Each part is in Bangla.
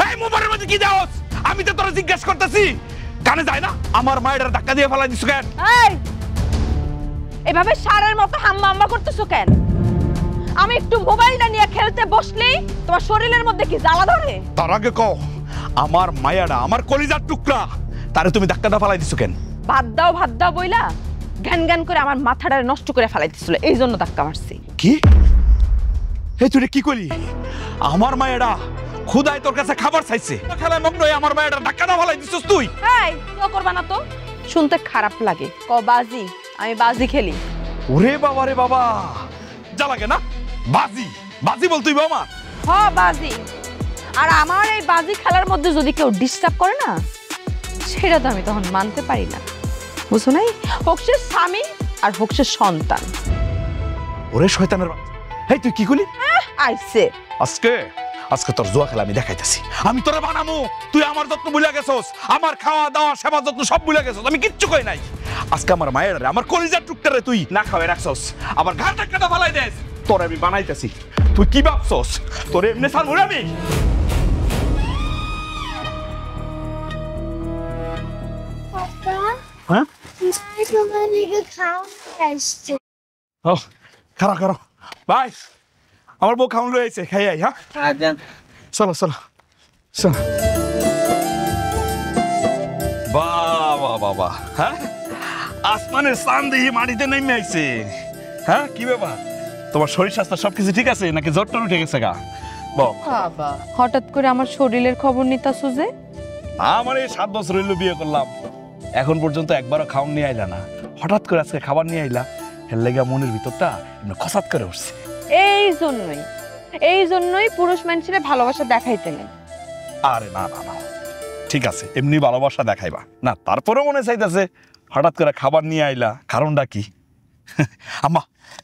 এই মোবাইলের মধ্যে কি দাওস? আমি তো তোরা জিজ্ঞেস করতেছি, কানে যায় না? আমার মায়ের ধাক্কা দিয়ে ফেলাই দিছো কেন? এই এভাবে সারের মতো হাম্মা হাম্মা করতেছো কেন? আমি একটু মোবাইলটা নিয়ে খেলতে বসলেই তোমার শরীরের মধ্যে কি জ্বালা ধরে? তার আগে কও, আমার মায়াটা, আমার কলিজার টুকরা, তারে তুমি ধাক্কাটা ফেলাই দিছো কেন? ভাত দাও বইলা জ্ঞান জ্ঞান করে আমার মাথাটা নষ্ট করে ফেলাই দিছিল, এই জন্য ধাক্কা মারছি। কি? এই তুই কি করলি? আমার মায়েরা খুদাই তোর কাছে খাবার চাইছে, খেলায় মগ্ন হয়ে আমার মায়েরা ধাক্কাটা ফেলাই দিছিস তুই। এই তো করবা না তো, শুনতে খারাপ লাগে। ক বাজি, আমি বাজি খেলি। ওরে বাবা রে বাবা, যা লাগে না? বাজি বাজি বল তুই বাবা। হ বাজি। আর আমার এই বাজি খেলার মধ্যে যদি কেউ ডিস্টার্ব করে না, সেটা তো আমি তখন মানতে পারি না, বুঝছো নাই? হোক সে স্বামী আর হোক সে সন্তান। ওরে শয়তানের বাচ্চা, এই তুই কি করলি? আইছে আজকে তোর জুয়া খেলা আমি দেখাইতেছি। আমি তোরে বানামু, তুই আমার যত্ন ভুলে গেছস, আমার খাওয়া দাওয়া সেবা যত্ন সব ভুলে গেছস, আমি কিচ্ছু কই নাই। আজকে আমার মায়ের আমার কলিজার টুকটারে তুই না খাওয়াই রাখছস, আবার ঘাট ধাক্কাটা ফালাই দেস। তোরে আমি বানাইতেছি, তুই কি ভাবছস তোরে এমনি ছাড়বো রে আমি? হ্যাঁ ও খারাপ ভাই, আমার বউ খাওয়ান রয়েছে, খাই আই। হ্যাঁ চলো চলো চলো। বাবা বাবা, হ্যাঁ আসমানের চাঁদ দেখি মাটিতে নেমে আইছে। হ্যাঁ কি ব্যাপার, তোমার শরীর স্বাস্থ্য সবকিছু ঠিক আছে নাকি জ্বর টর উঠে গেছে গা? বাবা হঠাৎ করে আমার শরীরের খবর নিতাছো যে? আমার এই 7 বছর হইলো বিয়ে করলাম, এখন পর্যন্ত একবারও খাওয়ান নিয়ে আইলা না, হঠাৎ করে আজকে খাবার নিয়ে আইলা, এর লেগা মনের ভিতরটা এমনি খসাত করে উঠছে। এই জন্যই পুরুষ মানুষের ভালোবাসা দেখাইতে নেই। আরে না না না, ঠিক আছে এমনি ভালোবাসা দেখাইবা না, তারপরেও মনে চাইতেছে হঠাৎ করে খাবার নিয়ে আইলা, কারণটা কি? আম্মা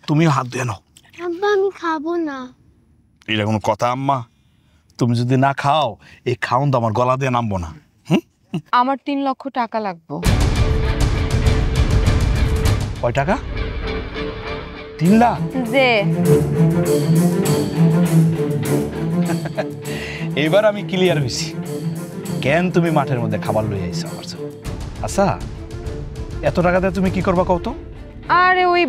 তুমিও হাত ধুয়ে নাও। আব্বা আমি খাবো না। এটা কোনো কথা আম্মা? তুমি যদি না খাও এই খাওন তো আমার গলা দিয়ে নামবো না। আমার 3 লক্ষ টাকা লাগবে। কয় টাকা? 3 লাখ? যে এবার আমি ক্লিয়ার হইছি কেন তুমি মাঠের মধ্যে খাবার লই আইছো আমার জন্য। আচ্ছা এত টাকা দিয়ে তুমি কি করবা কও তো? আরে ওই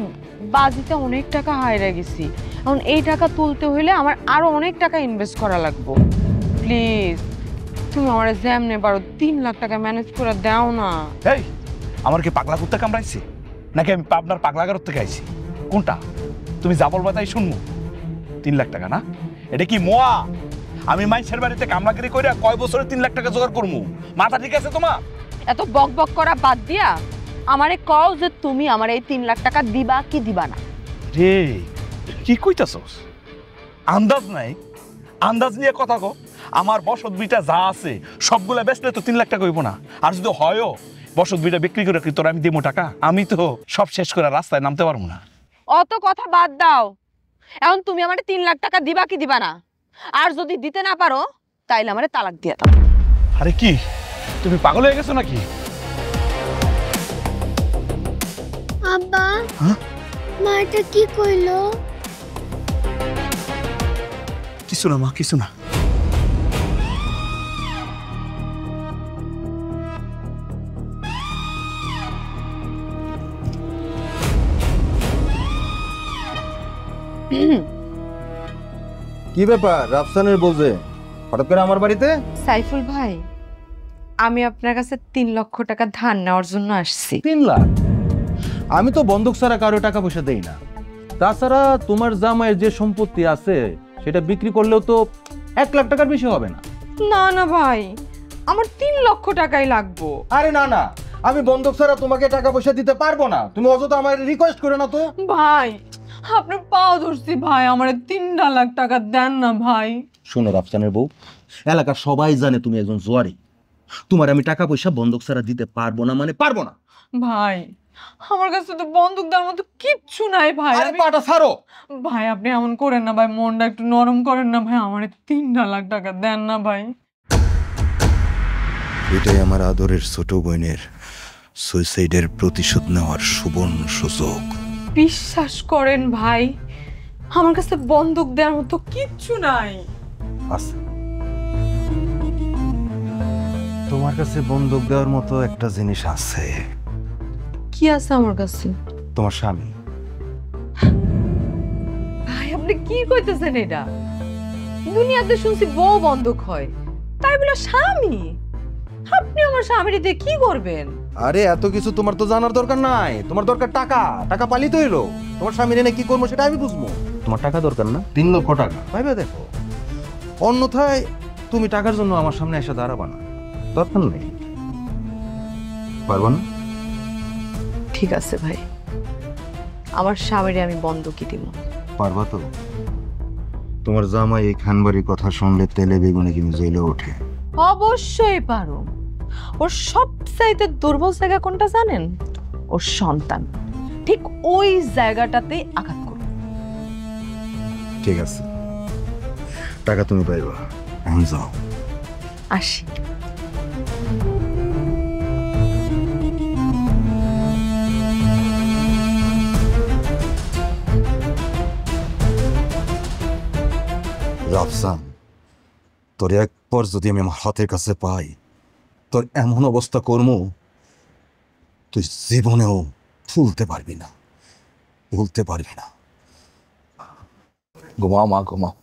বাজিতে অনেক টাকা হারিয়ে গেছি, এখন এই টাকা তুলতে হইলে আমার আরো অনেক টাকা ইনভেস্ট করা লাগবে। প্লিজ তুমি আমার যেমনে পারো 3 লাখ টাকা ম্যানেজ করে দাও না। এই আমার কি পাগলা কুত্তা কামড়াইছে নাকি আমি আপনার পাগলাগার থেকে আইছি? কোনটা? তুমি যা বলবা তাই শুনবো। 3 লাখ টাকা না, এটা কি মোয়া? আমি মাইসের বাড়িতে কামলাগিরি কইরা কয় বছরে 3 লাখ টাকা জোগাড় করবো? মাথা ঠিক আছে তোমার? এত বক বক করা বাদ দিয়া আমারে কও যে তুমি আমার এই 3 লাখ টাকা দিবা কি দিবা না। রে কি কইতাছস? আন্দাজ নাই? আন্দাজ নিয়ে কথা কও। আমার বসত বিটা যা আছে সবগুলা বেচলে তো 3 লাখ টাকা হইব না, আর যদি হয়ও বসত বিটা বিক্রি করে কি তোর আমি দেবো টাকা? আমি তো সব শেষ করে রাস্তায় নামতে পারবো না। অত কথা বাদ দাও, এখন তুমি আমারে 3 লাখ টাকা দিবা কি দিবা না, আর যদি দিতে না পারো তাইলে আমারে তালাক দিয়ে দাও। আরে কি তুমি পাগল হয়ে গেছো নাকি? আব্বা মা এটা কি কইলো? কিছু না মা, কিছু না। কি ব্যাপার রাফসানের বোঝে হঠাৎ করে আমার বাড়িতে? সাইফুল ভাই, আমি আপনার কাছে 3 লক্ষ টাকা ধার নেওয়ার জন্য আসছি। 3 লাখ? আমি তো বন্ধক ছাড়া কারো টাকা পয়সা দেই না। তাছাড়া তোমার জামাইয়ের যে সম্পত্তি আছে সেটা বিক্রি করলেও তো 1 লাখ টাকার বেশি হবে না। না না ভাই, আমার 3 লক্ষ টাকাই লাগবে। আরে না না, আমি বন্ধক ছাড়া তোমাকে টাকা পয়সা দিতে পারবো না। তুমি অযথা আমার রিকোয়েস্ট করে না তো। ভাই আপনার পাও ধরছি ভাই, আমার 3 লাখ টাকা দেন না ভাই। শোনো রাফসানের বউ, এলাকার সবাই জানে তুমি একজন জোয়ারি। তোমার আমি টাকা পয়সা বন্ধক ছাড়া দিতে পারবো না মানে পারবো না। ভাই আমার কাছে তো বন্দুক দেওয়ার মতো কিচ্ছু নাই ভাই। আরে পাটা ছাড়ো ভাই, আপনি এমন করেন না ভাই, মনটা একটু নরম করেন না ভাই, আমার 3 লাখ টাকা দেন না ভাই। এটাই আমার আদরের ছোট বোনের সুইসাইডের প্রতিশোধ নেওয়ার সুবর্ণ সুযোগ। বিশ্বাস করেন ভাই, আমার কাছে বন্দুক দেওয়ার মতো কিচ্ছু নাই। আচ্ছা তোমার কাছে বন্দুক দেওয়ার মতো একটা জিনিস আছে। কি আছে আমার কাছে? তোমার স্বামী। ভাই আপনি কি কইতেছেন এটা? দুনিয়াতে শুনছি বউ বন্ধক হয়, তাই বলে স্বামী? আপনি আমার স্বামীর দিয়ে কি করবেন? আরে এত কিছু তোমার তো জানার দরকার নাই, তোমার দরকার টাকা। টাকা পালি তো এলো, তোমার স্বামীর এনে কি করবো সেটা আমি বুঝবো। তোমার টাকা দরকার না? 3 লক্ষ টাকা ভাইবে দেখো, অন্যথায় তুমি টাকার জন্য আমার সামনে এসে দাঁড়াবা না, দরকার নেই। পারবা না? ঠিক আছে ভাই, আমার স্বামীরে আমি বন্ধকি দিব। পারবা তো? তোমার জামাই এই খানবাড়ির কথা শুনলে তেলে বেগুনে কিন্তু জ্বলে ওঠে। অবশ্যই পারো। ওর সবচাইতে দুর্বল জায়গা কোনটা জানেন? ওর সন্তান। ঠিক ওই জায়গাটাতেই আঘাত করো। ঠিক আছে, টাকা তুমি পাইবা, এখন যাও। আসি। রাফসান, তোর একবার যদি আমি আমার হাতের কাছে পাই, তোর এমন অবস্থা করবো তুই জীবনেও ভুলতে পারবি না, ভুলতে পারবি না। ঘুমাও মা, ঘুমাও,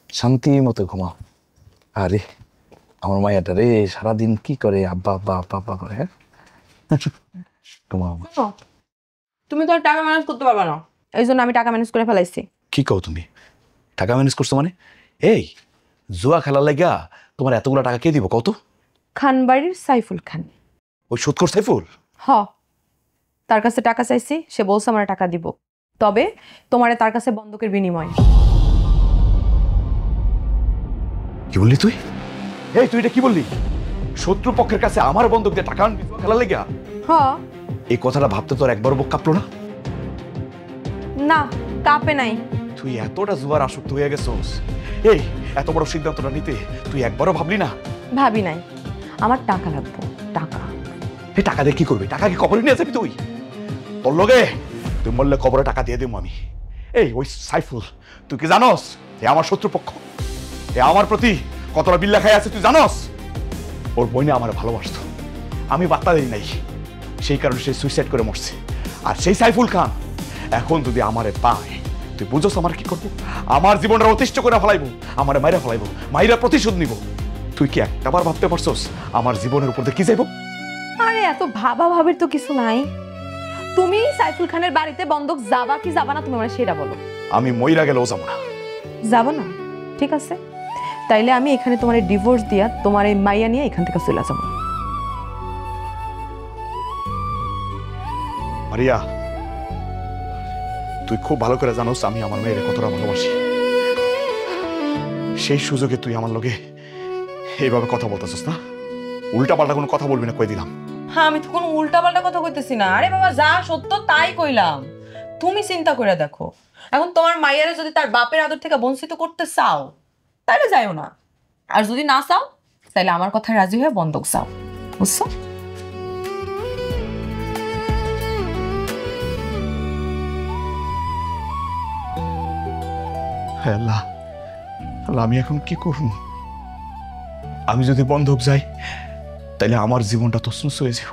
শান্তি মতো ঘুমাও। আরে আমার মায়াটা রে সারাদিন কি করে আব্বা আব্বা আব্বা আব্বা করে। হ্যাঁ ঘুমাও মা। তুমি তো টাকা ম্যানেজ করতে পারবে না, এই জন্য আমি টাকা ম্যানেজ করে ফেলাইছি। কি কও তুমি? টাকা ম্যানেজ করছো মানে? এই জুয়া খেলার লাগা তোমার এতগুলো টাকা কে দিব কত? খানবাড়ির সাইফুল খান। ওই সুৎখোর সাইফুল? হ, তার কাছে টাকা চাইছি, সে বলছে আমার টাকা দিব, তবে তোমারে তার কাছে বন্ধকের বিনিময়। কি বললি তুই? এই তুই এটা কি বললি? শত্রু পক্ষের কাছে আমার বন্ধক দিয়ে টাকা আনবি জুয়া খেলার লাগা? হ। এই কথাটা ভাবতে তোর একবারও বুক কাঁপলো না? না, কাঁপে নাই। তুই এতটা জুয়ার আসক্ত হয়ে গেছস, এই এত বড় সিদ্ধান্তটা নিতে তুই একবারও ভাবলি না? ভাবি নাই। আমার টাকা লাগবে, টাকা। এই টাকা দিয়ে কি করবি? টাকা কি কবরে নিয়ে যাবি তুই? তোর লগে তুই মরলে কবরে টাকা দিয়ে দেবো আমি। এই ওই সাইফুল, তুই কি জানস এ আমার শত্রুপক্ষ? এ আমার প্রতি কতটা বিল্লা খাই আছে তুই জানস? ওর বইনে আমার ভালোবাসত, আমি বার্তা দিই নাই, সেই কারণে সে সুইসাইড করে মরছে। আর সেই সাইফুল খান এখন যদি আমারে পায়, তুই বুঝোস আমার কি করবো? আমার জীবনটা অতিষ্ঠ করে ফেলাইবো, আমার মাইরা ফেলাইবো, মাইরা প্রতিশোধ নিব। তুই কি একটাবার ভাবতে পারছস আমার জীবনের উপর দিয়ে কি যাইব? আরে এত ভাবা ভাবির তো কিছু নাই। তুমি সাইফুল খানের বাড়িতে বন্ধক যাবা কি যাবা না, তুমি আমার সেটা বলো। আমি মইরা গেলেও যাবো না। যাবা না? ঠিক আছে, তাইলে আমি এখানে তোমার ডিভোর্স দিয়া তোমার এই মাইয়া নিয়ে এখান থেকে চলে যাবো। মারিয়া, তুই খুব ভালো করে জানোস আমি আমার মেয়ের কতটা ভালোবাসি। সেই সুযোগে তুই আমার লগে এইভাবে কথা বলতেছিস না? উল্টা পাল্টা কোনো কথা বলবি না, কই দিলাম। হ্যাঁ, আমি তো কোনো উল্টা পাল্টা কথা কইতেছি না। আরে বাবা, যা সত্য তাই কইলাম। তুমি চিন্তা করে দেখো, এখন তোমার মাইয়ারে যদি তার বাপের আদর থেকে বঞ্চিত করতে চাও, তাহলে যাইও না। আর যদি না চাও, তাহলে আমার কথায় রাজি হয়ে বন্ধক চাও, বুঝছো? হ্যাঁ আল্লাহ, আল্লাহ আমি এখন কি করব? আমি যদি বন্ধক যাই তাহলে আমার জীবনটা তছনছ হয়ে যাব,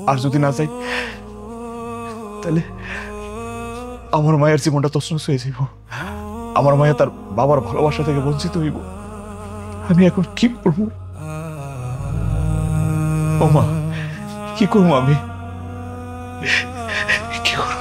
আর যদি না যাই তাহলে আমার মায়ের জীবনটা তছনছ হয়ে যাব। আমার মায়ের তার বাবার ভালোবাসা থেকে বঞ্চিত হইব। আমি এখন কি করব? ও মা, কি করবো আমি? কি করব?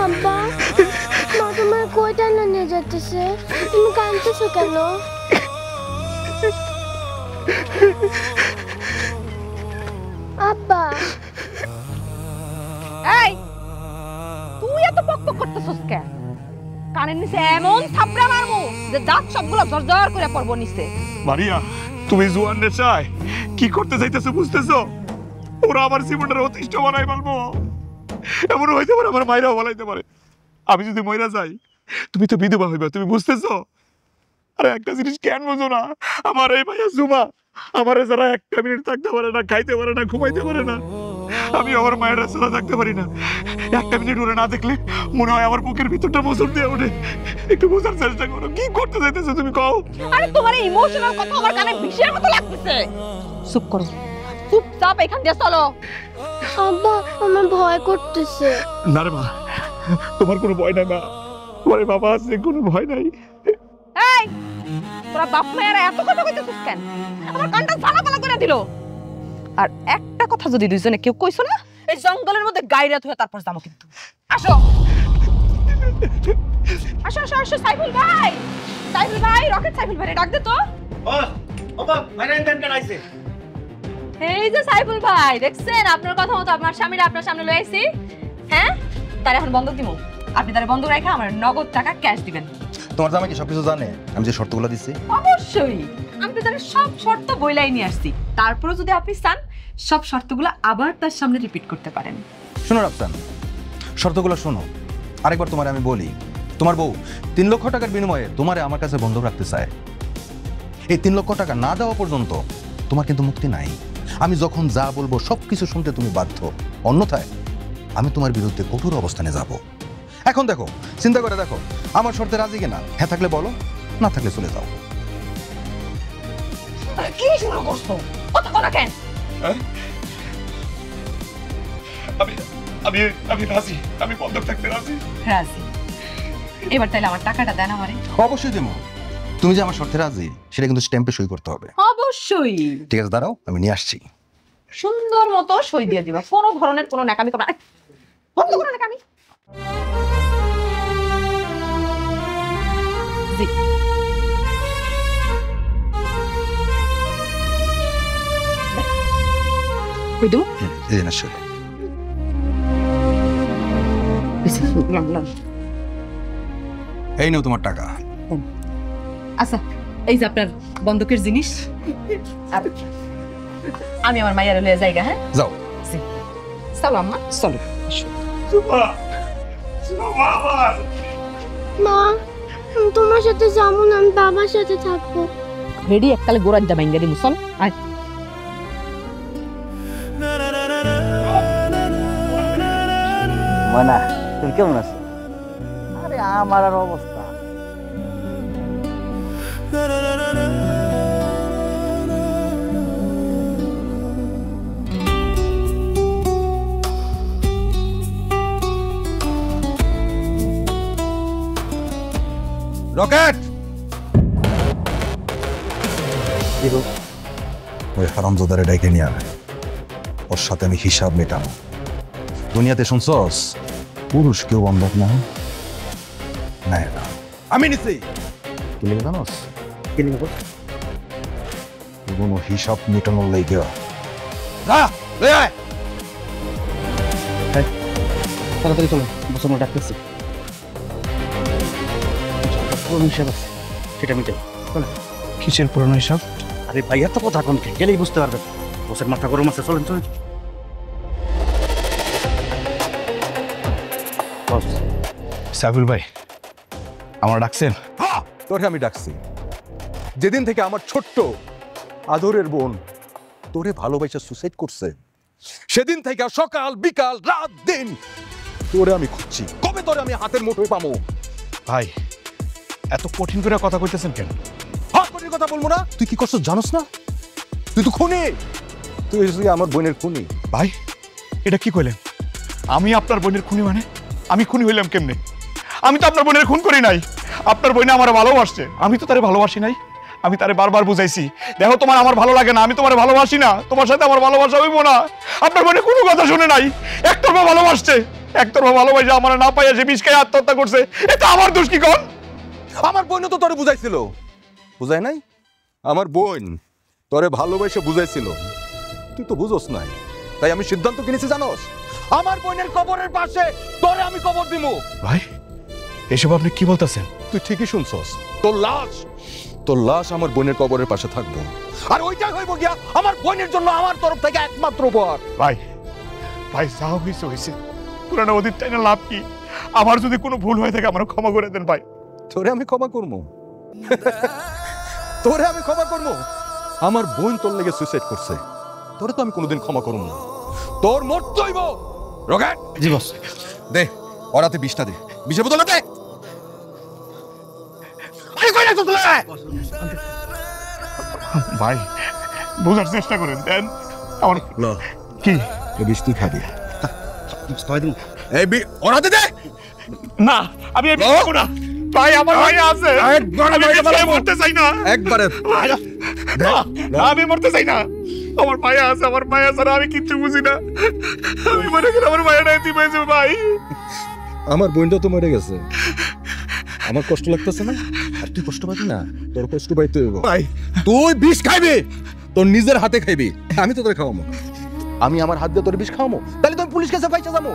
আব্বা, মা তোমার কই টানা নিয়ে যাচ্ছে? তুমি কাঁদতেছো কেন? আব্বা, এই তুই এত বকবক করতেছস কেন? কানের নিচে এমন থাপড়া মারবো যে দাঁত সবগুলো জর্জর করে পড়বো নিচে। মারিয়া, তুমি জুয়ান নেশায় কি করতে চাইতেছো বুঝতেছো? ওরা আমার জীবনটা অতিষ্ঠ বানাই ফেলবো। এমন হইতে পারে আমার মায়েরাও বলাইতে পারে। আমি যদি মইরা যাই তুমি তো বিধবা হইবা, তুমি বুঝতেছো? আরে একটা জিনিস কেন বুঝো না, আমার এই ভাইয়া জুমা আমারে যারা একটা মিনিট থাকতে পারে না, খাইতে পারে না, ঘুমাইতে পারে না, আমি আমার মায়ের ছাড়া থাকতে পারি না। একটা মিনিট ওরে না দেখলে মনে হয় আমার বুকের ভিতরটা মোচড় দিয়ে ওঠে। একটু বোঝার চেষ্টা করো, কি করতে চাইতেছো তুমি কও? আরে তোমার এই ইমোশনাল কথা আমার কানে বিষের মতো লাগতেছে। চুপ করো, চুপচাপ এখান দিয়ে চলো। আব্বা আমার ভয় করতেছে। না রে মা, তোমার কোনো ভয় নাই মা, তোমার বাবা আছে, কোনো ভয় নাই। এই তোরা বাপ মায়েরা এত কথা কইতেছিস কেন? আমার কানটা ঝালাপালা করে দিল। আর একটা কথা যদি দুইজনে কেউ কইছো না, এই জঙ্গলের মধ্যে গাইরাত হয়ে তারপর যাবো কিন্তু। আসো আসো আসো আসো, সাইফুল ভাই, সাইফুল ভাই, রকেট সাইফুল ভাই ডাক দে তো। এই যে সাইফুল ভাই, দেখছেন আপনার কথা মতো আপনার স্বামীরা আপনার সামনে লয়ে আইছি। হ্যাঁ, তার এখন বন্ধক দিমু। আপনি তার বন্ধক রেখে আমার নগদ টাকা ক্যাশ দিবেন। তোমার জামাই কি সবকিছু জানে আমি যে শর্তগুলো দিচ্ছি? অবশ্যই, আমি তো তার সব শর্ত বইলাই নিয়ে আসছি। তারপরে যদি আপনি চান সব শর্তগুলো আবার তার সামনে রিপিট করতে পারেন। শোনো রাফসান, শর্তগুলো শোনো। আরেকবার তোমার আমি বলি, তোমার বউ 3 লক্ষ টাকার বিনিময়ে তোমারে আমার কাছে বন্ধক রাখতে চায়। এই 3 লক্ষ টাকা না দেওয়া পর্যন্ত তোমার কিন্তু মুক্তি নাই। আমি যখন যা বলবো সবকিছু শুনতে তুমি বাধ্য, অন্যথায় আমি তোমার বিরুদ্ধে কঠোর অবস্থানে যাব। এখন দেখো, চিন্তা করে দেখো, আমার শর্তে রাজি কিনা? হ্যাঁ থাকলে বলো, না থাকলে চলে যাও। কি শুরু করছো? কথা বলা কেন? আমি আমি আমি রাজি, আমি বন্ধক থাকতে রাজি। রাজি। এবার তাহলে আমার টাকাটা দেন আমারে। অবশ্যই দেবো। তুমি যে আমার শর্তে রাজি সেটা কিন্তু স্ট্যাম্পে সই করতে হবে। অবশ্যই। ঠিক আছে, দাঁড়াও আমি নিয়ে আসছি। সুন্দর মতো সই দিয়ে দিবা, কোনো ধরনের কোনো নাকামি করবে না। বন্ধ করো নাকামি। জি। কই দেবো? এই না সই। এই নাও তোমার টাকা। আচ্ছা, এই যে আপনার বন্ধকের জিনিস। আর আমি আমার মায়ের লয়ে যাইগা। হ্যাঁ, যাও। চলো আম্মা, চলো। জুমা, জুমা আমার। মা আমি তোমার সাথে যাবো না, আমি বাবার সাথে থাকবো। রেডি এককালে গোড়ার দা বাইঙ্গা দি মুসল। আয় ময়না, তুমি কেমন আছো? আরে আমার আর অবস্থা। রকেট, দেখো, ওই হারামজাদারে ডেকে নিয়ে আয়, ওর সাথে আমি হিসাব মেটাবো। দুনিয়াতে শুনছস পুরুষ কেউ বন্ধক না নেয় না। আমি নিছি। কি লিখে জানোস? কি লিখবো? কোনো হিসাব মেটানোর লেগে তাড়াতাড়ি চলো, বসানো ডাকতেছি। পুরনো হিসাব আছে, সেটা মিটাই। কিসের পুরনো হিসাব? আরে ভাই, এত কথা কোন গেলেই বুঝতে পারবে। বসের মাথা গরম আছে, চলেন চলেন। সাইফুল ভাই, আমার ডাকছেন? তোরে আমি ডাকছি যেদিন থেকে আমার ছোট্ট আদরের বোন তোরে ভালোবাসা সুসাইড করছে, সেদিন থেকে সকাল বিকাল রাত দিন তোরে আমি খুঁজছি। কবে তোরে আমি হাতের মুঠোয় পাবো? ভাই, এত কঠিন করে কথা কইতেছেন কেন? হ্যাঁ, কঠিন কথা বলবো না। তুই কি করছিস জানোস না? তুই তো খুনি, তুই আমার বোনের খুনি। ভাই, এটা কি কইলেন? আমি আপনার বোনের খুনি? মানে আমি খুনি হইলাম কেমনে? আমি তো আপনার বোনের খুন করি নাই। আপনার বোনে আমার ভালোবাসছে, আমি তো তারে ভালোবাসি নাই। আমি তারে বারবার বুঝাইছি, দেখো তোমার আমার ভালো লাগে না, আমি তোমার ভালোবাসি না, তোমার সাথে আমার ভালোবাসা হইব না। আপনার বোনে কোনো কথা শুনে নাই, একতরফা ভালোবাসছে। একতরফা ভালোবাসে আমার না পাইয়া যে বিষ খেয়ে আত্মহত্যা করছে। এটা আমার দোষ কি কোন? আমার বোন তো তোরে বুঝাইছিল, বুঝাই নাই? আমার বোন তোরে ভালোবেসে বুঝাইছিল, তুই তো বুঝোস নাই। তাই আমি সিদ্ধান্ত কিনেছি জানোস, আমার বোনের কবরের পাশে তোরে আমি কবর দিমু। ভাই, এসব আপনি কি বলতেছেন? তুই ঠিকই শুনছস, তোর লাশ আমার বোনের কবরের পাশে থাকবো। আর ওইটাই হইব গিয়া আমার বোনের জন্য আমার তরফ থেকে একমাত্র উপহার। ভাই, ভাই যা হইছে হইছে, পুরানো অতীত টাইনা লাভ কি? আমার যদি কোনো ভুল হয়ে থাকে আমার ক্ষমা করে দেন ভাই। তোরে আমি ক্ষমা করবো, তোরে আমি ক্ষমা করবো? আমার বোন তোর লেগে সুইসাইড করছে, তোরে তো আমি কোনোদিন ক্ষমা করবো না। তোর মরতে হইব। রকেট, জি বস। দে ওরাতে 20টা দে, 20 বোতল দে। আরে কই রাখছ তুই? ভাই বোঝার চেষ্টা করেন, দেন আমার ল কি 20 তুই খাবি। খাওয়াই দিন। এই ওরাতে দে। না, আমি এই খাবো না ভাই, আমার ভাই আছে। একবার আমি মরতে চাই না, একবারে না, আমি মরতে চাই না। আমার ভাই আছে, আমার ভাই আছে, আমি কিচ্ছু বুঝি না। আমি মনে করি আমার ভাইটা দিবে ভাই। আমার বোনটা তো মরে গেছে, আমার কষ্ট লাগতেছে না? আর তুই কষ্ট পাবি না? তোর কষ্ট পাইতে হইব ভাই। তুই বিষ খাইবি, তোর নিজের হাতে খাইবি, আমি তো তোর খাওয়াবো। আমি আমার হাত দিয়ে তোর বিষ খাওয়াবো? তাহলে তো আমি পুলিশ কাছে পাইতে যাবো।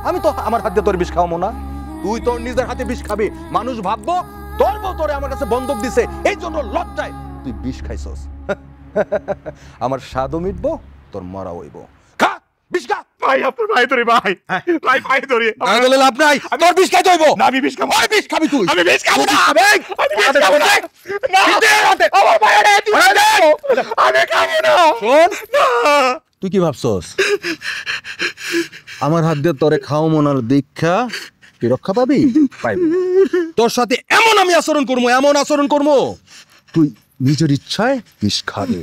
আমি তো আমার হাত দিয়ে তোর বিষ খাওয়াবো না, তুই তোর নিজের হাতে বিষ খাবি। মানুষ ভাববো তোর বউ তোরে আমার কাছে বন্দুক দিছে, এই জন্য লজ্জায় তুই বিষ খাইছস। আমার স্বাদও মিটবো, তোর মরা হইব। খা বিষ খা। ভাই আপনার ভাই ধরে ভাই, ভাই ভাই ধরে আমি বলে লাভ নাই, তোর বিষ খাইতে হইব। না, আমি বিষ খাবো। ওই বিষ খাবি তুই? আমি বিষ খাবো না, আমি বিষ খাবো না। না, আমার ভাইটা দিবে, আমি খাবো না। শোন, না। তুই কি ভাবছস আমার হাত দিয়ে তোরে খাও মনার দীক্ষা তুই রক্ষা পাবি? পাইবি। তোর সাথে এমন আমি আচরণ করবো, এমন আচরণ করবো, তুই নিজের ইচ্ছায় বিষ খাবে।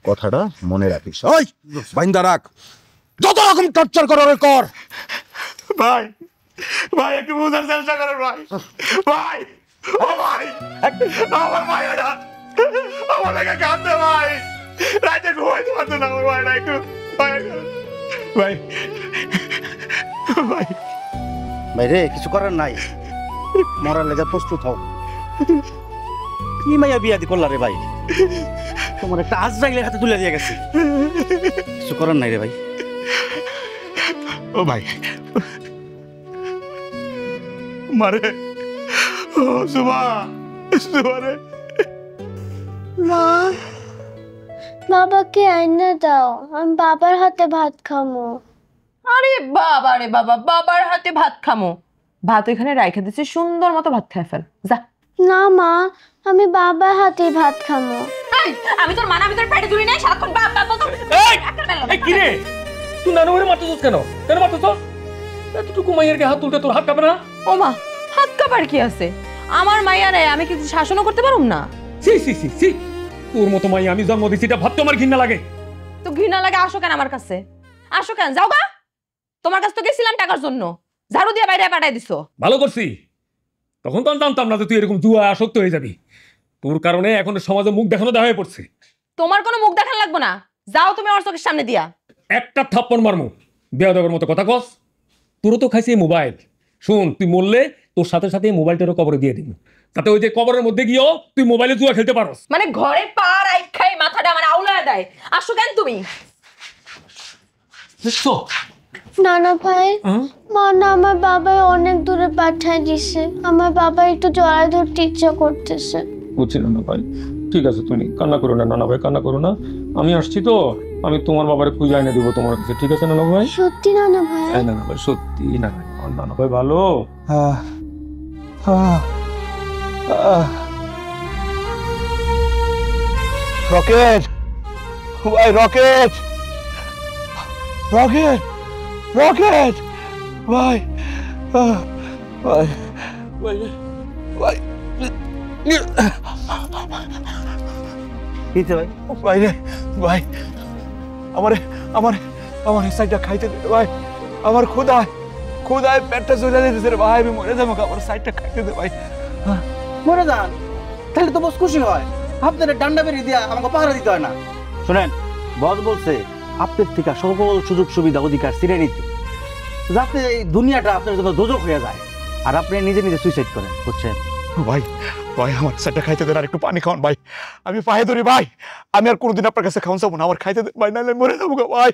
কথাটা মনে রাখিস। ওই বাইন্দা রাখ, যত রকম টর্চার করার কর। ভাই, ভাই একটু বোঝার চেষ্টা করেন ভাই। ভাই, ও ভাই, আমার ভাইটা আমার লেগে কাঁদতে ভাই। রাতে ঘুমাইতে পারতো না আমার ভাইটা, একটু ভাই ভাই ভাই। ভাই রে, কিছু করার নাই, মরার লেগে প্রস্তুত হও। কি মাইয়া বিয়া দি করলা রে ভাই? তোমার একটা আজরাইলের হাতে তুলে দিয়ে গেছে, কিছু করার নাই রে ভাই। ও ভাই মারে, ও সুমা, সুমারে। মা, বাবাকে আইনা দাও, আমি বাবার হাতে ভাত খামো। আরে বাবা রে বাবা, বাবার হাতে ভাত খামো? ভাত এখানে রাইখে দিচ্ছে, সুন্দর মতো ভাত খেয়ে ফেল যা। না মা, আমি বাবার হাতে ভাত খামো। আমি তোর মানা, আমি তোর পেটে ধরি নাই, সারাক্ষণ বাপ বাপ বলতো। এই কি রে, তুই নানু ঘরে মারতেছিস কেন? কেন মারতেছিস? এতটুকু মাইয়ের গায়ে হাত তুলতে তোর হাত কাঁপে না? ও মা, হাত কাঁপার কি আছে? আমার মাইয়ারে আমি কিছু শাসনও করতে পারুম না? সি সি সি সি, তোর মতো মাই আমি জন্ম দিছি, এটা ভাবতে আমার ঘৃণা লাগে। তো ঘৃণা লাগে, আসো কেন আমার কাছে? আসো কেন? যাও গা। তোমার কাছে তো গেছিলাম টাকার জন্য, ঝাড়ু দিয়ে বাইরে পাঠাই দিছো। ভালো করছি, তখন তো আমি জানতাম না যে তুই এরকম জুয়া আসক্ত হয়ে যাবি। তোর কারণে এখন সমাজে মুখ দেখানো দেওয়া হয়ে পড়ছে। তোমার কোনো মুখ দেখান লাগবো না, যাও তুমি আমার চোখের সামনে দিয়া। একটা থাপ্পড় মারমু, বেয়াদবের মতো কথা কস। তোরও তো খাইছে এই মোবাইল। শুন, তুই মরলে তোর সাথে সাথে এই মোবাইলটারও কবরে দিয়ে দিবি, তাতে ওই যে কবরের মধ্যে গিয়েও তুই মোবাইলে জুয়া খেলতে পারোস। মানে ঘরে পা রাইখাই মাথাটা আমার আউলায় দেয়। আসো কেন তুমি? দেখছো? নানা ভাই, মা, আমার বাবা অনেক দূরে পাঠায় দিছে, আমার বাবা একটু জড়ায় ধরতে ইচ্ছা করতেছে। বুঝছি না ভাই, ঠিক আছে, তুমি কান্না করো না। নানা ভাই কান্না করো না, আমি আসছি তো, আমি তোমার বাবারে খুঁজে এনে দিব তোমার কাছে, ঠিক আছে নানা ভাই? সত্যি নানা ভাই? নানা ভাই সত্যি, না নানা ভাই ভালো। রকেট ভাই, রকেট রকেট রকেট ভাই, ভাই ভাই ভাই কিতে ভাই? ভাই রে ভাই, আমারে আমারে আমার সাইডটা খাইতে দে ভাই। আমার খোদায় খোদায় পেটটা জ্বলে দিতেছে রে ভাই, আমি মরে যাবো, আমার সাইডটা খাইতে দে ভাই। মরে যান, তাহলে তো বস খুশি হয়। আপনার ডান্ডা বেরিয়ে দিয়া আমাকে পাহারা দিতে হয় না। শোনেন, বস বলছে আপনার থেকে সকল সুযোগ সুবিধা অধিকার ছিঁড়ে নিতে, যাতে এই দুনিয়াটা আপনার জন্য দোজক হয়ে যায় আর আপনি নিজে নিজে সুইসাইড করেন, বুঝছেন? ভাই ভাই আমার সাইডটা খাইতে দেন, আর একটু পানি খাওয়ান ভাই, আমি পায়ে ধরি ভাই। আমি আর কোনোদিন আপনার কাছে খাওয়ান যাবো না, আমার খাইতে দেন ভাই, নাহলে মরে যাবো ভাই।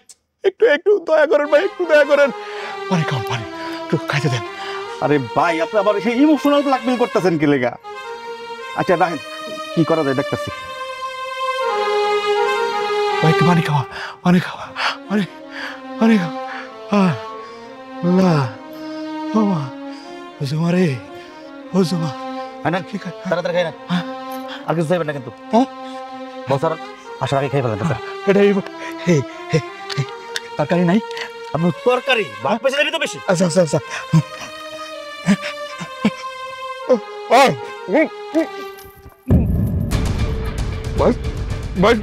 একটু একটু দয়া করেন ভাই, একটু দয়া করেন, পানি খাওয়ান, পানি একটু খাইতে দেন। আরে ভাই, আপনি আবার সেই ইমোশনাল ব্ল্যাকমেল করতেছেন কি লেগা? আচ্ছা দেখেন কি করা যায়, দেখতেছি। ভাই একটু পানি খাওয়া, পানি খাওয়া, পানি পানি খাওয়া। আল্লাহ, ও মা, ও জুমা রে, ও জুমা, তাড়াতাড়ি খাই না। হ্যাঁ আর কিছু চাইবেন না কিন্তু, হ্যাঁ বস আর আসার আগে খেয়ে ফেলেন। এটাই তরকারি নাই? আপনার তরকারি ভাত পেছে দেবি তো বেশি। আচ্ছা আচ্ছা আচ্ছা ভাই ভাই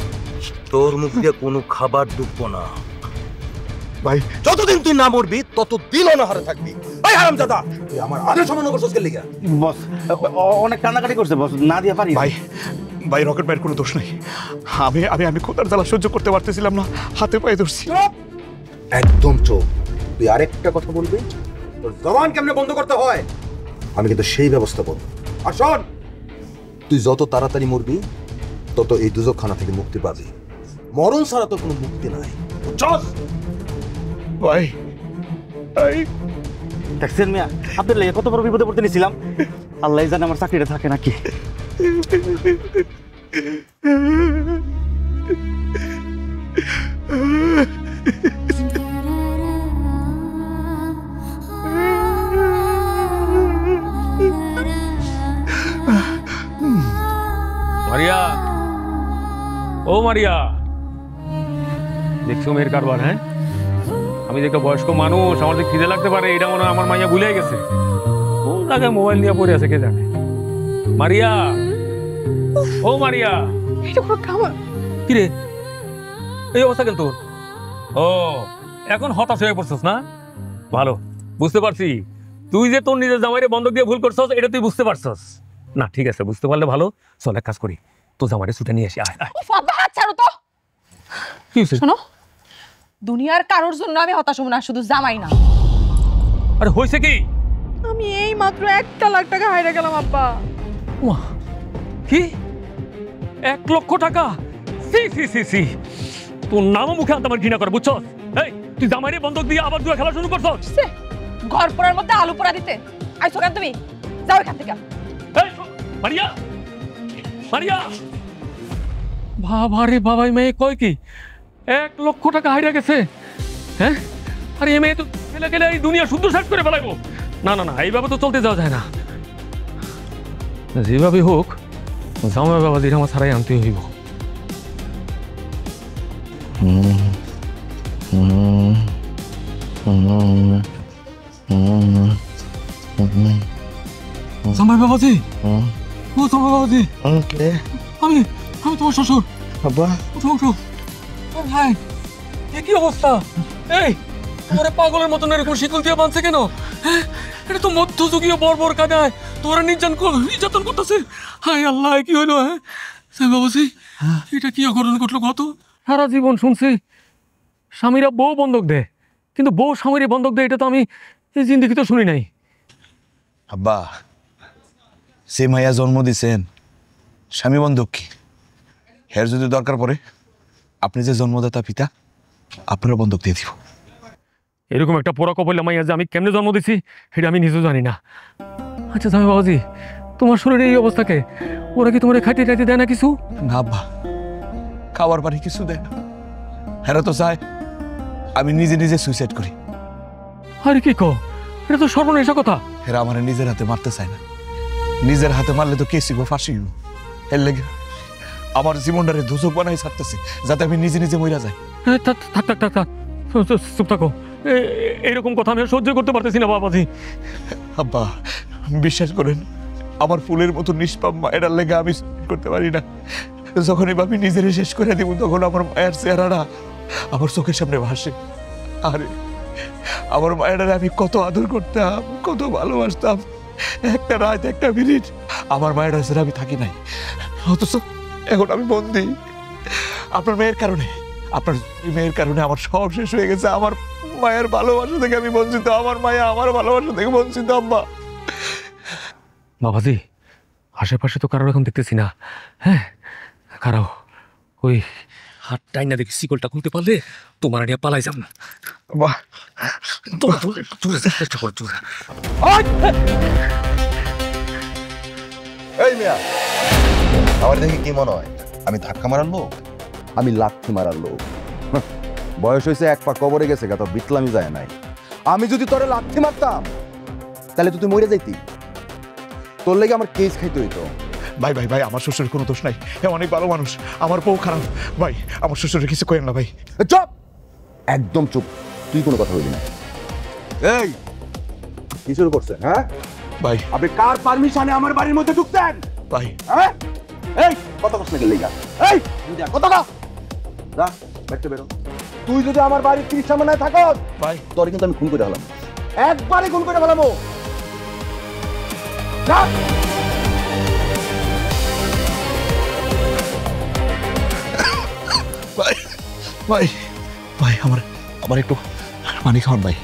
তোর মুখ দিয়ে কোনো খাবার ঢুকবো না ভাই, যতদিন তুই না মরবি ততদিন অনাহারে থাকবি। এই হারামজাদা, তুই আমার আদেশ অমান্য করছিস কেন লিগা? বস অনেক কান্নাকাটি করছে বস, না দিয়ে পারি ভাই ভাই রকেট ভাইয়ের কোনো দোষ নাই। আমি আমি আমি খোদার জ্বালা সহ্য করতে পারতেছিলাম না, হাতে পায়ে ধরছি। একদম চোখ। তুই আরেকটা কথা বলবি, তোর জবান কেমনে বন্ধ করতে হয় আমি কিন্তু সেই ব্যবস্থা করব। আর শোন, তুই যত তাড়াতাড়ি মরবি তত এই দুজকখানা থেকে মুক্তি পাবি। মরণ ছাড়া তো কোনো মুক্তি নাই, বুঝছস? ভাই ভাই দেখছেন মিয়া, আপনার লেগে কত বড় বিপদে পড়তে নিয়েছিলাম। আল্লাহ জানে আমার চাকরিটা থাকে নাকি। মারিয়া, ও মারিয়া, দেখছো মেয়ের কারবার? হ্যাঁ, আমি যে একটা বয়স্ক মানুষ, আমার যে খিদে লাগতে পারে এটা মনে হয় আমার মাইয়া ভুলে গেছে। কোন জায়গায় মোবাইল নিয়ে পড়ে আছে কে জানে। মারিয়া, ও মারিয়া, কি রে এই অবস্থা কেন তোর? ও এখন হতাশ হয়ে পড়ছস না? ভালো, বুঝতে পারছি তুই যে তোর নিজের জামাইরে বন্ধক দিয়ে ভুল করছস, এটা তুই বুঝতে পারছস না। ঠিক আছে, বুঝতে পারলে ভালো। চল এক কাজ করি, তোর জামাইরে ছুটে নিয়ে আসি। আয় আয়। হাত ছাড়ো তো। কি হয়েছে? শোনো, দুনিয়ার কারোর জন্য আমি হতাশ হব না, শুধু জামাই না। আরে হয়েছে কি? আমি এই মাত্র 1 লাখ টাকা হাইরা গেলাম আব্বা। ওমা, কি 1 লক্ষ টাকা? সি সি সি সি, তোর নামও মুখে আনতে আমার ঘৃণা করে, বুঝছস? এই তুই জামাইরে বন্ধক দিয়ে আবার জুয়া খেলা শুরু করছস? সে, ঘর পোড়ার মধ্যে আলু পোড়া দিতে আইছো কেন তুমি? যাও এখান থেকে। এই মারিয়া, মারিয়া, বাবা রে বাবা, এই মেয়ে কয় কি 1 লক্ষ টাকা হাইরা গেছে? হ্যাঁ, আরে এই মেয়ে তো গেলে গেলে এই দুনিয়া শুদ্ধ শেষ করে ফেলাইবো। না না না, এইভাবে তো চলতে যাওয়া যায় না। যেভাবে হোক জামাই বাবাজির আমার ছাড়াই আনতে হইব। জামাই বাবাজি, ও জামাই বাবাজি, আমি আমি তোমার শ্বশুর। বাবা উঠো উঠো। ও ভাই, এ কি অবস্থা? এই তোমার পাগলের মতন এরকম শিকল দিয়ে বাঁধছে কেন? হ্যাঁ, এটা তো মধ্যযুগীয় বর্বর কায়দায় তোরা নির্যাতন করতেছে। হায় আল্লাহ, কি হইলো? হ্যাঁ বাবাজি, এটা কি অঘটন ঘটলো? কত সারা জীবন শুনছি স্বামীরা বউ বন্ধক দেয়, কিন্তু বউ স্বামীর বন্ধক দেয় এটা তো আমি এই জিন্দেগিতে শুনি নাই। আব্বা, সে মাইয়া জন্ম দিছেন, স্বামী বন্ধক কি? হের যদি দরকার পড়ে আপনি যে জন্মদাতা পিতা, আপনার বন্ধক দিয়ে দিব। এরকম একটা পোড়া কপালে মাইয়া যে আমি কেমনে জন্ম দিছি সেটা আমি নিজেও জানি না। আচ্ছা জামাই বাবাজি, তোমার শরীরে এই অবস্থাকে ওরা কি তোমার খাইতে টাইতে দেয় না কিছু? না আব্বা, খাওয়ার পারে কিছু দেয় না। হেরা তো চায় আমি নিজে নিজে সুইসাইড করি। আরে কি কো, এটা তো সর্বনাশা কথা। হেরা আমার নিজের হাতে মারতে চায় না, নিজের হাতে মারলে তো কেসি গো, ফাঁসি গো। এর লেগে আমার জীবনটারে ধূসক বানাই ছাড়তেছে যাতে আমি নিজে নিজে মইরা যাই। থাক থাক থাক থাক, চুপ থাকো। এইরকম কথা আমি সহ্য করতে পারতেছি না বাবাজি। আব্বা বিশ্বাস করেন, আমার ফুলের মতো নিষ্পাপ মায়ের লেগে আমি করতে পারি না। যখনই আমি নিজের শেষ করে দিব তখন আমার মায়ের চেহারাটা আমার চোখের সামনে ভাসে। আরে আমার মায়েরারে আমি কত আদর করতাম, কত ভালোবাসতাম। একটা রাত, একটা মিনিট আমার মায়ের কাছে আমি থাকি নাই, অথচ এখন আমি বন্দি আপনার মেয়ের কারণে। আপনার মেয়ের কারণে আমার সব শেষ হয়ে গেছে। আমার মায়ের ভালোবাসা থেকে আমি বঞ্চিত, আমার মায়া আমার ভালোবাসা থেকে বঞ্চিত। আব্বা বাবাজি, আশেপাশে তো কারোর এখন দেখতেছি না। হ্যাঁ কারো ওই হাতটাই না দেখি শিকলটা খুলতে পারলে তোমার নিয়ে পালাই যাম। বাহ, চেষ্টা করো। এই মিয়া, আমার দেখে কি মনে হয় আমি ধাক্কা মারার লোক? আমি লাথি মারার লোক। বয়স হয়েছে, 1 পা কবরে গেছে, তো বিতলামি যায় নাই। আমি যদি তোরে লাথি মারতাম তাহলে তো তুই মরে যাইতি, তোর লেগে আমার কেস খাইতে হইতো। ভাই ভাই ভাই আমার শ্বশুরের কোনো দোষ নাই, অনেক ভালো মানুষ, আমার বউ খারাপ। ভাই আমার শ্বশুরের কিছু করেন না ভাই। চুপ, একদম চুপ, তুই কোনো কথা বলবি না। এই কি শুরু করছেন? হ্যাঁ ভাই আপনি কার পারমিশনে আমার বাড়ির মধ্যে ঢুকতেন? ভাই হ্যাঁ এই কত কষ্ট গেলে এই কত যা বাইরে বেরো। তুই যদি আমার বাড়ির 30 সামনে না থাকস ভাই তোর কিন্তু আমি খুন করে হলাম, একবারে খুন করে ফেলামো। যা ভাই ভাই ভাই আমার একটু পানি খাওয়ান ভাই,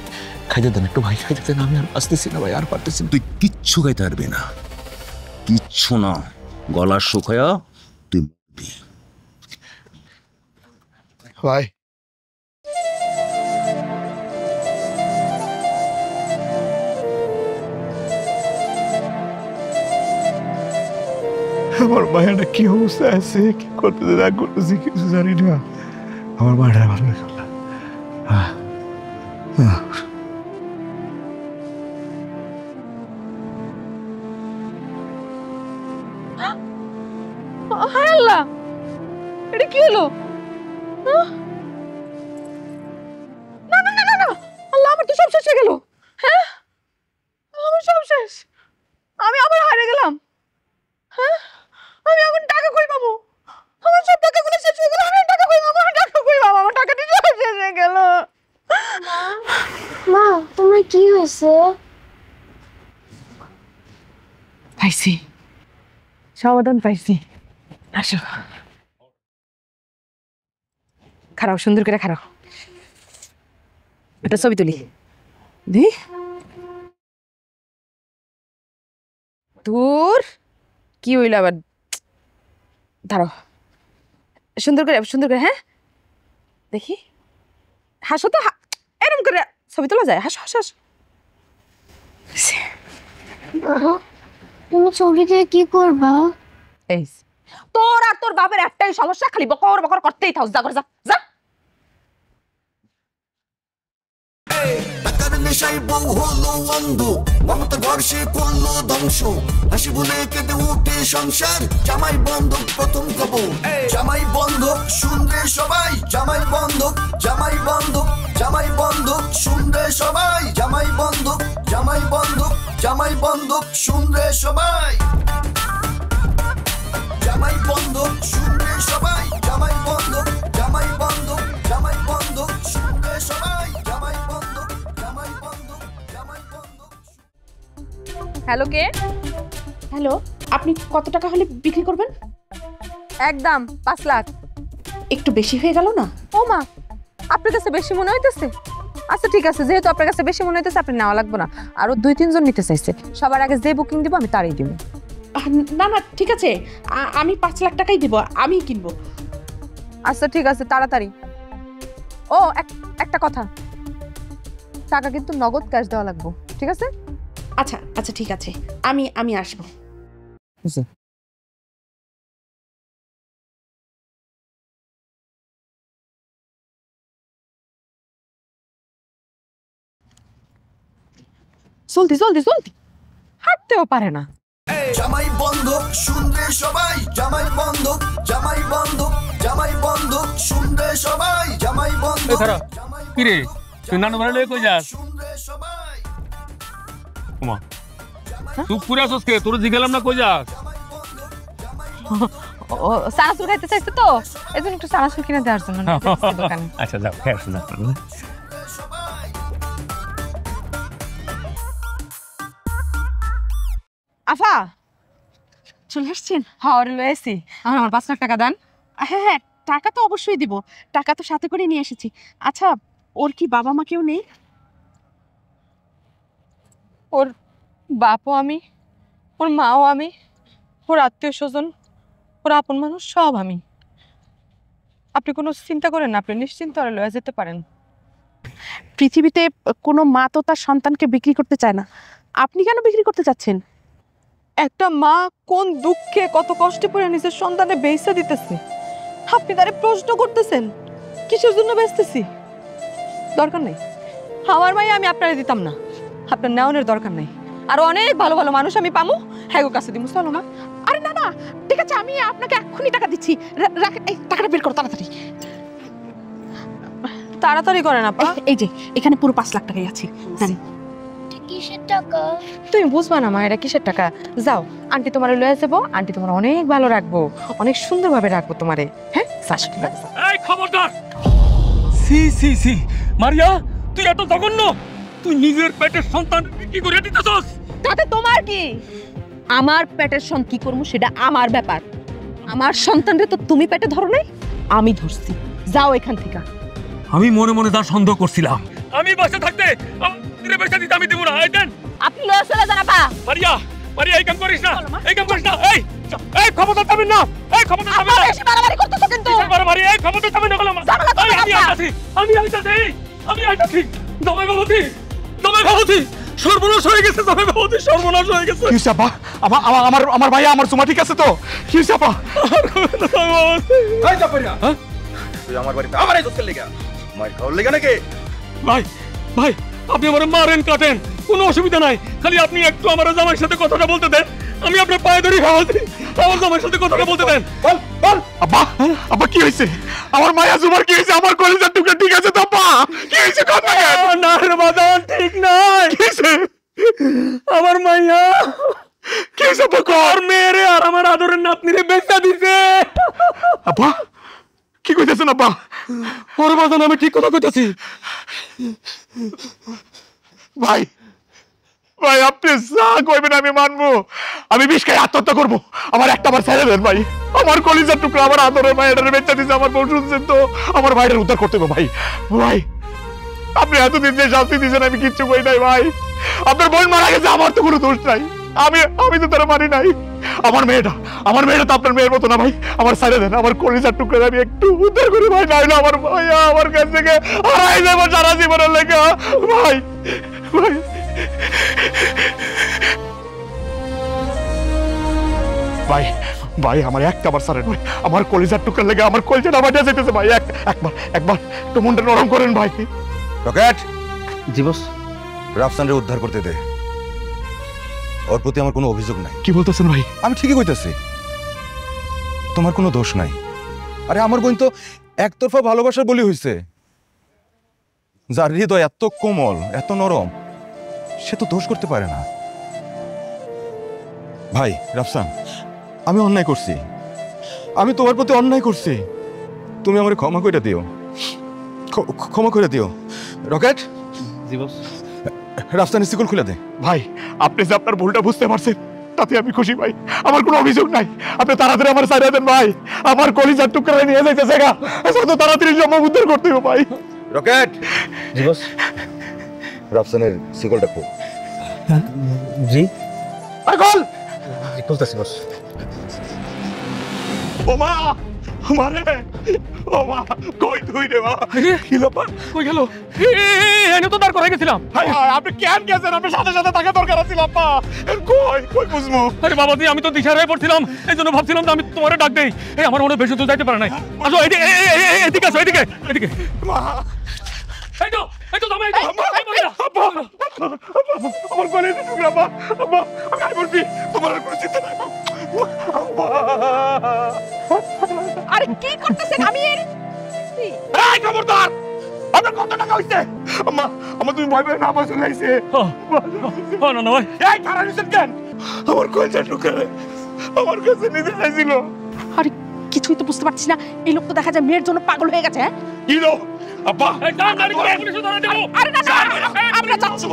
খাইতে দেন একটু ভাই, খাইতে দেন, আমি আর আসতেছি না ভাই, আর পারতেছি না। তুই কিচ্ছু খাইতে পারবি না, কিচ্ছু না, গলা শুকায়া তুই মরবি। ভাই আমার মায়েরা কি অবস্থা আছে, কি করতেছে না করতেছে কিছু জানি না। আমার মায়েরা ভালো লাগে না। হায় আল্লাহ, এটা কি হলো? না না না না না, আল্লাহ আমার তো সব শেষ হয়ে গেল। হ্যাঁ আমার সব শেষ, আমি আবার হারিয়ে গেলাম। হ্যাঁ আমি এখন টাকা কই পাবো? আমার সব টাকাগুলো শেষ হয়ে গেল, আমি টাকা কই পাবো? টাকা কই পাবো? আমার টাকাটি সব শেষ হয়ে গেল। মা তোমার কি হয়েছে? পাইছি, সমাধান পাইছি। আসো, খারাও, সুন্দর করে খারাও, একটা ছবি তুলি দি। তোর কি হইল আবার? দাঁড়াও, সুন্দর করে, হ্যাঁ দেখি, হাসো তো, এরকম করে ছবি তোলা যায়? হাসো হাসো হাসো। তুমি ছবি দিয়ে কি করবা? এই তোর আর তোর বাপের একটাই সমস্যা, খালি বকর বকর করতেই থাও। যা করে যা যা। টাকার নেশায় বউ হলো অন্ধ, মমতা বর্ষে করলো ধ্বংস, হাসি বলে কেঁদে উঠে সংসার, জামাই বন্ধক প্রথম খবর। জামাই বন্ধক শুনরে সবাই, জামাই বন্ধক, জামাই বন্ধক, জামাই বন্ধক শুনরে সবাই, জামাই বন্ধক, জামাই বন্ধক, জামাই বন্ধক শুনরে সবাই, জামাই বন্ধক শুনরে সবাই, জামাই বন্ধক, জামাই বন্ধক, জামাই বন্ধক শুনরে সবাই, জামাই বন্ধক, জামাই বন্ধক, জামাই বন্ধক। হ্যালো, কে? হ্যালো, আপনি কত টাকা হলে বিক্রি করবেন? একদম 5 লাখ। একটু বেশি হয়ে গেল না? ও মা, আপনার কাছে বেশি মনে হইতেছে? আচ্ছা ঠিক আছে, যেহেতু আপনার কাছে বেশি মনে হইতেছে, আপনি নেওয়া লাগবে না। আরো 2-3 জন নিতে চাইছে, সবার আগে যে বুকিং দিব আমি তারই দিব। না না ঠিক আছে, আমি 5 লাখ টাকাই দিব, আমি কিনবো। আচ্ছা ঠিক আছে, তাড়াতাড়ি। ও একটা কথা, টাকা কিন্তু নগদ ক্যাশ দেওয়া লাগবে, ঠিক আছে? আচ্ছা আচ্ছা ঠিক আছে, আমি আসবো। জলদি জলদি জলদি, হাঁটতেও পারে না। জামাই বন্ধক শুনরে সবাই, জামাই বন্ধক, জামাই বন্ধক, জামাই বন্ধক শুনরে সবাই, জামাই বন্ধক, জামাই কি রে, তুই নানু বাড়ি লয়ে কই যাস? শুনরে সবাই, ওমা তুই পুরা আসস কে? তোর জিগেলাম না কই যাস? ও চানাচুর খাইতে চাইছে তো, এই জন্য একটু চানাচুর কিনে দেওয়ার জন্য নিয়ে যাচ্ছি দোকানে। আচ্ছা যাও, খেয়ে আসো, যাও। আফা, চলে আসছেন? হ্যাঁ লয়ে এসি, আমার 5 লাখ টাকা দেন। হ্যাঁ হ্যাঁ, টাকা তো অবশ্যই দিব, টাকা তো সাথে করে নিয়ে এসেছি। আচ্ছা, ওর কি বাবা মা কেউ নেই? ওর বাপও আমি, ওর মাও আমি, ওর আত্মীয় স্বজন, ওর আপন মানুষ সব আমি। আপনি কোনো চিন্তা করেন না, আপনি নিশ্চিন্ত করে লয়ে যেতে পারেন। পৃথিবীতে কোনো মা তো তার সন্তানকে বিক্রি করতে চায় না, আপনি কেন বিক্রি করতে চাচ্ছেন? একটা মা কোন দুঃখে কত কষ্টে পড়ে নিজের সন্তানে বেইসা দিতেছে, আপনি তারে প্রশ্ন করতেছেন কিসের জন্য বেচতেছি? দরকার নেই, আমার মাই আমি আপনারে দিতাম না, আপনার নেওয়ানোর দরকার নেই। আর অনেক ভালো ভালো মানুষ আমি পামু হ্যাঁ গো কাছে দিমু চলো মা। আরে না না, ঠিক আছে, আমি আপনাকে এক্ষুনি টাকা দিচ্ছি। রাখেন, এই টাকাটা বের করো তাড়াতাড়ি। তাড়াতাড়ি করে না পা। এই যে এখানে পুরো 5 লাখ টাকাই আছে। জানি কিসের টাকা? তুমি বুঝবা না মা, এটা কিসের টাকা? যাও, আন্টি তোমারে লয়ে যাবো, আন্টি তোমার অনেক ভালো রাখবো, অনেক সুন্দরভাবে রাখবো তোমারে। হ্যাঁ শাশুড়ি লাগে। এই খবরদার! সি সি সি মারিয়া, তুই এত জঘন্য! তুই নিজের পেটের সন্তান কি করে দিতেছস? তাতে তোমার কি? আমার পেটের সন্তান কি করবো সেটা আমার ব্যাপার। আমার সন্তানরে তো তুমি পেটে ধরো নাই, আমি ধরছি। যাও এখান থেকে। আমি মনে মনে তার সন্দেহ করছিলাম। আমি বাসা থাকতে আমাদের পয়সা দিতে আমি দেব না। এই দেন আপনি লয়ে চলে যান আপা। মারিয়া, মারিয়া এই কাম করিস না, এই কাম করিস না। এই খবরদার যাবেন না, এই খবরদার যাবেন না। বেশি বাড়াবাড়ি করতেছো কিন্তু। বাড়াবাড়ি, এই খবরদার যাবেন না বললাম। আমি আইতাছি। দমে বাবুতি, দমে বাবুতি, সর্বনাশ হয়ে গেছে। দমে বাবুতি, সর্বনাশ হয়ে গেছে। কি হইছে আপা? আমার ভাইয়া আমার জুমা ঠিক আছে তো? কি হইছে আপা? এই চাপড়িয়া, তুই আমার বাড়িতে আমার এই দোস্তের লেগা মার খাওয়ার লেগা নাকি? ভাই ভাই, আপনি আমার মারেন কাটেন, কোনো অসুবিধা নাই। খালি আপনি একটু আমার জামাইয়ের সাথে কথাটা বলতে দেন। আমি আপনার পায়ে ধরে খাওয়াচ্ছি, আমার জামাইয়ের সাথে কথাটা বলতে দেন। বল বল। আপা, আপা কি হইছে? আমার মায়া জুমার কি হইছে? আমার কলিজার টুকরা ঠিক আছে তো আপা? কি হইছে কথা? না রে বাদান, ঠিক নাই। কি হইছে? আমার মাইয়া কি হইছে আপা? কর মেরে আর আমার আদরের নাতনিরে বেচা দিছে। আপা কি কইতেছেন আপা? ওরে বাদান, আমি ঠিক কথা কইতাছি। ভাই ভাই, আপনি যা কইবেন আমি মানবো। আমি 20 খাই আত্মহত্যা করবো। আমার একটা বার ছেড়ে দেন ভাই। আমার কলিজার টুকরা, আমার আদরের মায়ের বেচা দিছে। আমার বউ শুনছেন তো, আমার ভাইয়ের উদ্ধার করতে হবে ভাই। ভাই আপনি এতদিন যে শাস্তি দিয়েছেন আমি কিচ্ছু কই নাই ভাই। আপনার বোন মারা গেছে, আমার তো কোনো দোষ নাই। আমি তো তারা মারি নাই। আমার মেয়েটা তো আপনার মেয়ের মতো না ভাই। আমার ছেড়ে দেন, আমার কলিজার টুকরা আমি একটু উদ্ধার করি ভাই। নাইলে আমার ভাইয়া আমার কাছ থেকে হারাই যাবো সারা জীবনের লেখা ভাই। ভাই ভাই ভাই, আমার একটা বার সারেন ভাই। আমার কলিজার টুকরা লেগে আমার কলিজাটা বাজা যেতেছে ভাই। একবার একটু মনটা নরম করেন ভাই। রকেট, জি বস। রাফসানরে উদ্ধার করতে দে। ওর প্রতি আমার কোনো অভিযোগ নাই। কি বলতেছেন ভাই? আমি ঠিকই কইতাছি, তোমার কোনো দোষ নাই। আরে আমার বোন তো একতরফা ভালোবাসার বলি হইছে। যার হৃদয় এত কোমল, এত নরম, সে তো দোষ করতে পারে না। ভাই রাফসান, আমি অন্যায় করছি, আমি তোমার প্রতি অন্যায় করছি। তুমি আমার ক্ষমা করে দিও, ক্ষমা করে দিও। রকেট, জি বস। রাফসানের শিকল খুলে দে। ভাই আপনি যে আপনার ভুলটা বুঝতে পারছেন তাতে আমি খুশি ভাই। আমার কোনো অভিযোগ নাই। আপনি তাড়াতাড়ি আমার সাইডে দেন ভাই। আমার কলিজার টুকরা নিয়ে যাইতেছে গা, তো তাড়াতাড়ি সম্ভব উদ্ধার করতে হবে ভাই। রকেট, জি বস। রাফসানের শিকলটা খুব। জি পাগল খুলতেছি বস। ও মা, মারে ও মা, কই তুই রে মা? কি ব্যাপার? কই গেল? এনে তো দাঁড় করাই গেছিলাম। হাই হাই, আপনি কেন গেছেন? আপনি সাথে সাথে তাকে দরকার ছিল আপা। কই বুঝবো? আরে বাবা, আমি তো দিশার হয়ে পড়ছিলাম, এই জন্য ভাবছিলাম যে আমি তোমারে ডাক দেই। এই আমার মনে বেশি তো যাইতে পারে নাই। আসো এদিকে আসো, এদিকে। মা, এই তো তুমি, এই মহিলা। আমার কলিজার টুকরা মা, আম্মা, আমি আই বলছি তোমার আর কোনো চিন্তা নাই। আম্মা, আরে কি করতেছেন? আমি এই খবরদার! আপনার কত টাকা হইছে? আম্মা, তুমি ভয় পেয়ে না বসে লাইছে। না ভাই, এই খারাপ হইছেন কেন? আমার কলিজার টুকরা আমার কাছে নিতে চাইছিল। আরে কিছুই তো বুঝতে পারছিস না। এই লোক তো দেখা যায় মেয়ের জন্য পাগল হয়ে গেছে। হ্যাঁ কি লো? আব্বা, এই দাঁড় করে পুলিশে ধরে দেবো। আরে না, আমরা যাচ্ছি।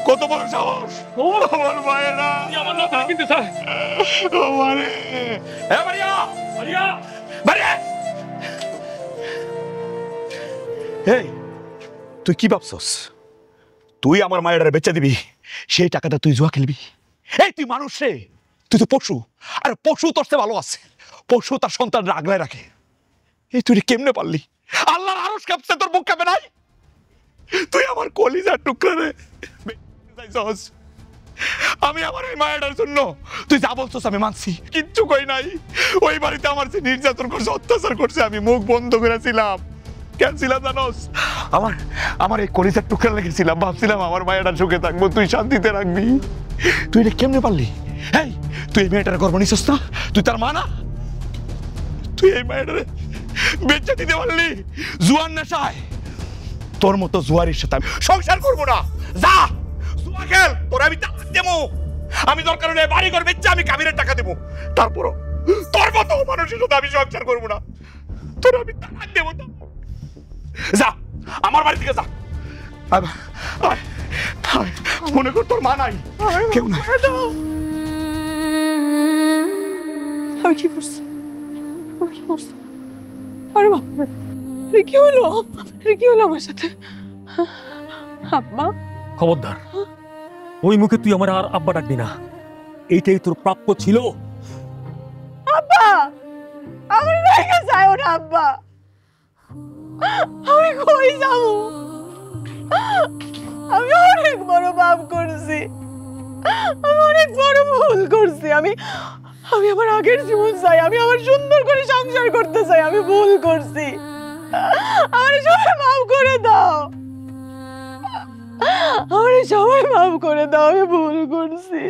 কত বড় সাহস! আমার মায়েরা আমার না কিন্তু স্যার। মারে। এ মারিয়া, মারিয়া। এই তুই কি ভাবছস? তুই আমার মায়েরা বেচে দিবি, সেই টাকাটা তুই জুয়া খেলবি? এই তুই মানুষ রে, তুই তো পশু। আর পশু তোর চেয়ে ভালো আছে। পশু তার সন্তানরা আগলায় রাখে। এই তুই কেমনে পারলি? আল্লাহর আরশ কাঁপছে, তোর বুক কাঁপে নাই? তুই আমার কলিজার টুকরা রে চাইছস। আমি আমার এই মায়ের জন্য তুই যা বলছস আমি মানছি, কিচ্ছু কই নাই। ওই বাড়িতে আমার যে নির্যাতন করছে, অত্যাচার করছে, আমি মুখ বন্ধ করেছিলাম। কেন ছিলাম জানোস? আমার এই কলিজার টুকরা লেগেছিলাম, ভাবছিলাম আমার মায়েরা সুখে থাকবো, তুই শান্তিতে রাখবি। তুই এটা কেমনে পারলি? এই তুই এই মেয়েটার গর্ব নিছিস না? তুই তার মা না? তুই এই মেয়েটারে বেঁচে দিতে পারলি জুয়ার নেশায়? তোর মতো জুয়ারির সাথে আমি সংসার করবো না। যা জুয়া খেল, তোর আমি টাকা দেবো। আমি দরকার হলে বাড়ি ঘর বেচে আমি কাবিরের টাকা দেবো। তারপরও তোর মতো মানুষের সাথে আমি সংসার করবো না। তোর আমি টাকা দেবো। যা আমার বাড়ি থেকে যা। মনে কর তোর মা নাই, কেউ নাই। আমি কি করছি? আমি কি করছি? আরে বাবা, কি হলো? কি হলো আমার সাথে? আব্বা, খবরদার, ওই মুখে তুই আমার আর আব্বা ডাকবি না। এইটাই তোর প্রাপ্য ছিল। আব্বা, আমার রেখে যাও না আব্বা। আমি কই যাবো? আমি অনেক বড় পাপ করছি, আমি অনেক বড় ভুল করছি। আমি আমার আগের জীবন চাই, আমি আমার সুন্দর করে সংসার করতে চাই। আমি ভুল করছি, আমার সবাই মাফ করে দাও। আমার সবাই মাফ করে দাও, আমি ভুল করছি।